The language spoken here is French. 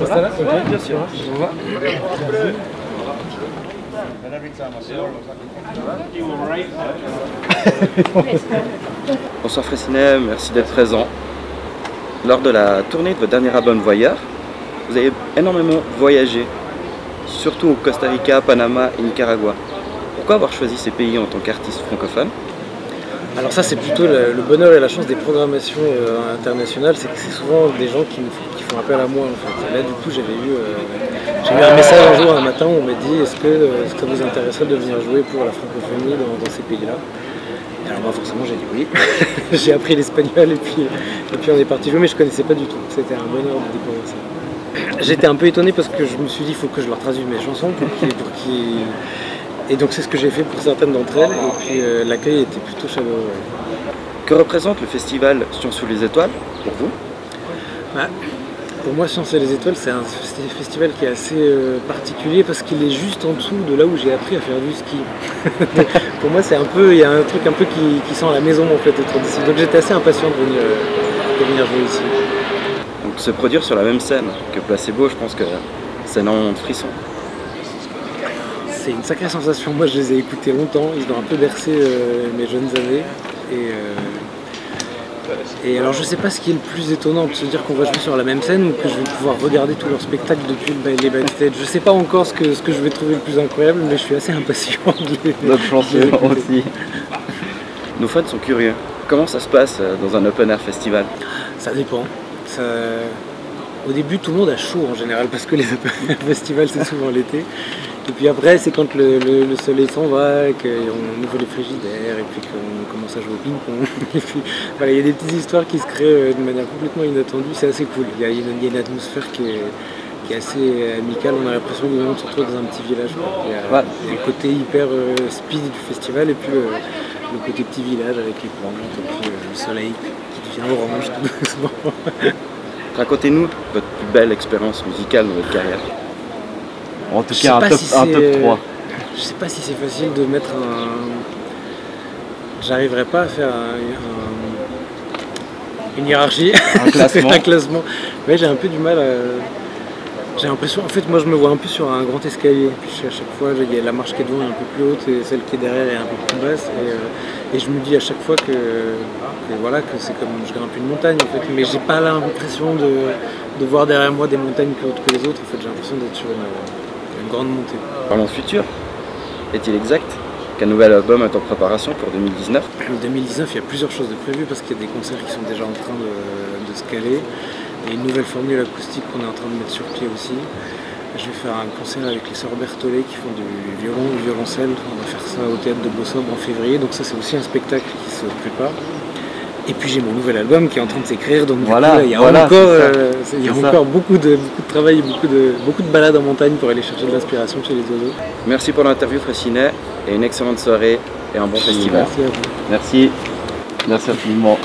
Voilà, ok, bien sûr. Bonsoir Fraissinet, merci d'être présent. Lors de la tournée de votre dernier album Voyeur, vous avez énormément voyagé, surtout au Costa Rica, Panama et Nicaragua. Pourquoi avoir choisi ces pays en tant qu'artiste francophone? Alors ça c'est plutôt le bonheur et la chance des programmations internationales, c'est que c'est souvent des gens qui font appel à moi en fait. Et là du coup j'ai eu un message un jour un matin où on m'a dit est-ce que ça vous intéresserait de venir jouer pour la francophonie dans ces pays-là? Et alors moi forcément j'ai dit oui, j'ai appris l'espagnol et puis on est parti jouer mais je connaissais pas du tout, c'était un bonheur de découvrir ça. J'étais un peu étonné parce que je me suis dit il faut que je leur traduise mes chansons pour qu'ils... Et donc c'est ce que j'ai fait pour certaines d'entre elles, et puis l'accueil était plutôt chaleureux. Que représente le festival Sciences sous les étoiles pour vous? Pour moi, Sciences et les étoiles, c'est un festival qui est assez particulier parce qu'il est juste en dessous de là où j'ai appris à faire du ski. Pour moi, il y a un truc un peu qui sent la maison en fait autour d'ici. Donc j'étais assez impatient de venir jouer ici. Donc se produire sur la même scène que Placebo, je pense que c'est énormément de frissons. C'est une sacrée sensation. Moi, je les ai écoutés longtemps. Ils ont un peu bercé mes jeunes années. Et alors, je sais pas ce qui est le plus étonnant de se dire qu'on va jouer sur la même scène ou que je vais pouvoir regarder tous leurs spectacles depuis les backstage. Je sais pas encore ce que je vais trouver le plus incroyable, mais je suis assez impatient de les Notre chanceux aussi. Nos fans sont curieux. Comment ça se passe dans un open air festival? Ça dépend. Au début, tout le monde a chaud en général parce que les open air festivals, c'est souvent l'été. Et puis après, c'est quand le soleil s'en va, qu'on ouvre les frigidaires et puis qu'on commence à jouer au ping-pong. Et puis voilà, il y a des petites histoires qui se créent de manière complètement inattendue, c'est assez cool. Il y a une atmosphère qui est assez amicale, on a l'impression que on se retrouve dans un petit village. Il y a le côté hyper speed du festival et puis le côté petit village avec les plantes et puis le soleil qui devient orange tout doucement. Racontez-nous votre plus belle expérience musicale dans votre carrière. En tout cas, un top 3. Je sais pas si c'est facile de mettre J'arriverai pas à faire une hiérarchie, un classement. Mais j'ai un peu du mal à... J'ai l'impression, en fait, moi je me vois un peu sur un grand escalier. Puis à chaque fois, il y a la marche qui est devant est un peu plus haute et celle qui est derrière est un peu plus basse. Et je me dis à chaque fois que c'est comme je grimpe une montagne en fait. Mais j'ai pas l'impression de voir derrière moi des montagnes plus hautes que les autres. En fait, j'ai l'impression d'être sur une grande montée. Parlons futur. Est-il exact qu'un nouvel album est en préparation pour 2019? En 2019, il y a plusieurs choses de prévues parce qu'il y a des concerts qui sont déjà en train de se caler. Il y a une nouvelle formule acoustique qu'on est en train de mettre sur pied aussi. Je vais faire un concert avec les sœurs Berthollet qui font du violon, du violoncelle. On va faire ça au théâtre de Beausobre en février. Donc ça, c'est aussi un spectacle qui se prépare. Et puis j'ai mon nouvel album qui est en train de s'écrire. Donc voilà, il y a encore beaucoup de travail, beaucoup de balades en montagne pour aller chercher de l'inspiration chez les oiseaux. Merci pour l'interview Fraissinet et une excellente soirée et un bon festival. Merci à vous. Merci. Merci infiniment.